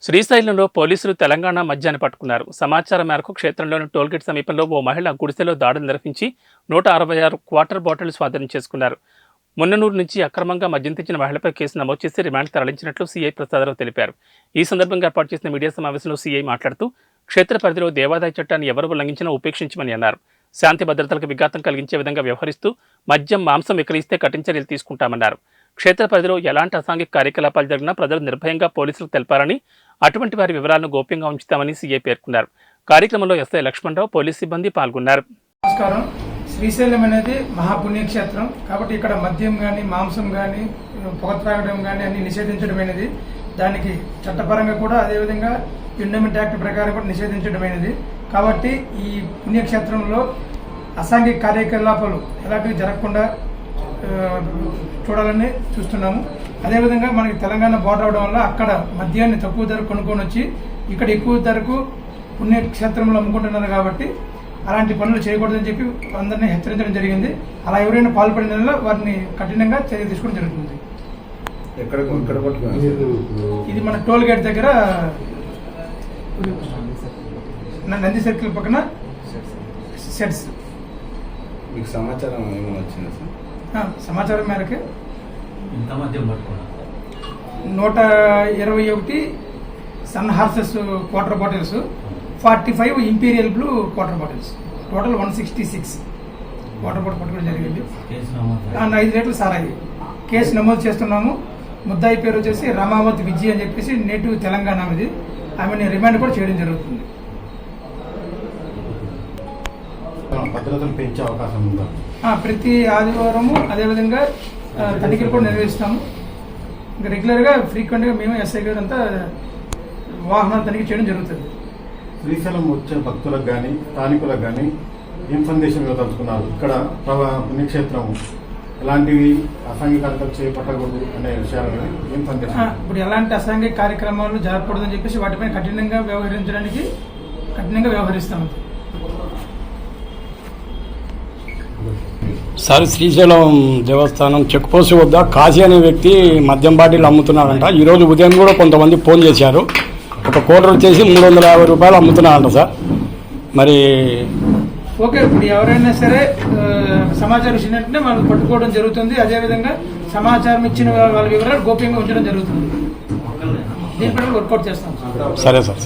శ్రీశైలంలో పోలీసులు తెలంగాణ మద్యాన్ని పట్టుకున్నారు. సమాచారం మేరకు క్షేత్రంలోని టోల్గేట్ సమీపంలో ఓ మహిళ గుడిసెలో దాడులు నిర్వహించి 166 క్వార్టర్ బాటిల్ స్వాధీనం చేసుకున్నారు. మున్ననూరు నుంచి అక్రమంగా మద్యం తెచ్చిన మహిళపై కేసు నమోదు చేసి రిమాండ్ తరలించినట్లు సీఐ ప్రసాదరావు తెలిపారు. ఈ సందర్భంగా ఏర్పాటు చేసిన మీడియా సమావేశంలో సీఐ మాట్లాడుతూ క్షేత్ర పరిధిలో దేవాదాయ చట్టాన్ని ఎవరు ఉల్లంఘించినా ఉపేక్షించమని అన్నారు. శాంతి భద్రతలకు విఘాతం కలిగించే విధంగా వ్యవహరిస్తూ మద్యం మాంసం విక్రయిస్తే కఠిన చర్యలు తీసుకుంటామన్నారు. క్షేత్ర పరిధిలో ఎలాంటి అసాంఘిక కార్యకలాపాలు జరిగినా ప్రజలు నిర్భయంగా పోలీసులకు తెలపాలని, అటువంటి వారి వివరాలను గోప్యంగా ఉంచుతామని సీఐ పేర్కొన్నారు. కార్యక్రమంలో ఎస్ఐ లక్ష్మణరావు, పోలీసు సిబ్బంది పాల్గొన్నారు. నమస్కారం. శ్రీశైలం అనేది మహాపుణ్యక్షేత్రం కాబట్టి ఇక్కడ మద్యం కానీ, మాంసం కానీ, పొగ త్రాగడం కానీ అన్ని నిషేధించడమైనది. దానికి చట్టపరంగా కూడా అదేవిధంగా ఎండోమెంట్ యాక్ట్ ప్రకారం కూడా నిషేధించడమైనది. కాబట్టి ఈ పుణ్యక్షేత్రంలో అసాంఘిక కార్యకలాపాలు ఎలాంటివి జరగకుండా చూడాలని చూస్తున్నాము. అదేవిధంగా మనకి తెలంగాణ బోర్డర్ అవడం వల్ల అక్కడ మద్యాన్ని తక్కువ ధరకు కొనుక్కొని వచ్చి ఇక్కడ ఎక్కువ ధరకు పుణ్యక్షేత్రంలో అమ్ముకుంటున్నారు. కాబట్టి అలాంటి పనులు చేయకూడదని చెప్పి అందరినీ హెచ్చరించడం జరిగింది. అలా ఎవరైనా పాల్పడిన వారిని కఠినంగా చర్య తీసుకోవడం జరుగుతుంది. ఇది మన టోల్ గేట్ దగ్గర నంది సర్కిల్ పక్కన సెట్స్. మీకు సమాచారం ఏమైనా వచ్చిందా సార్? సమాచారం మేరకు 121 sun horses quarter bottles, 45 imperial blue quarter bottles, total 166 water bottle పట్టుకోవడం జరిగింది. 5 లీటర్లు సారాయి కేసు నమోదు చేస్తున్నాము. ముద్దాయి పేరు వచ్చేసి రమావతి విజయ్ అని చెప్పేసి నేటివ్ తెలంగాణ ఇది. ఆమెని రిమాండ్ కూడా చేయడం జరుగుతుంది. భద్రతను పెంచే అవకాశం ఉందా? ప్రతి ఆదివారము అదేవిధంగా తనిఖీలు కూడా నిర్వహిస్తాము. ఇంకా రెగ్యులర్గా ఫ్రీక్వెంట్గా మేము ఎస్ఐ గారు అంతా వాహనాలు తనిఖీ చేయడం జరుగుతుంది. శ్రీశైలం వచ్చే భక్తులకు కానీ స్థానికులకు కానీ ఏం సందేశం ఇవ్వదలుచుకున్నారు? ఇక్కడ పుణ్యక్షేత్రం ఎలాంటివి అసాంఘిక కార్యక్రమాలు చేపట్టకూడదు అనే విషయాలు ఏం సందేశం? ఇప్పుడు ఎలాంటి అసాంఘిక కార్యక్రమాలు జరగకూడదని చెప్పేసి వాటిపై కఠినంగా వ్యవహరిస్తాము. సార్, శ్రీశైలం దేవస్థానం చెక్ పోస్ట్ వద్ద కాశీ అనే వ్యక్తి మద్యం బాటిల్ అమ్ముతున్నారంట. ఈరోజు ఉదయం కూడా కొంతమంది ఫోన్ చేశారు. ఒక కోటర్ వచ్చేసి 350 రూపాయలు అమ్ముతున్నారంట సార్. మరి ఓకే, ఇప్పుడు ఎవరైనా సరే సమాచారం ఇచ్చినట్టునే మనం పట్టుకోవడం జరుగుతుంది. అదేవిధంగా సమాచారం ఇచ్చిన వాళ్ళ వివరాలు గోప్యంగా ఉంచడం జరుగుతుంది. దీనిపై వర్కౌట్ చేస్తాం. సరే సార్.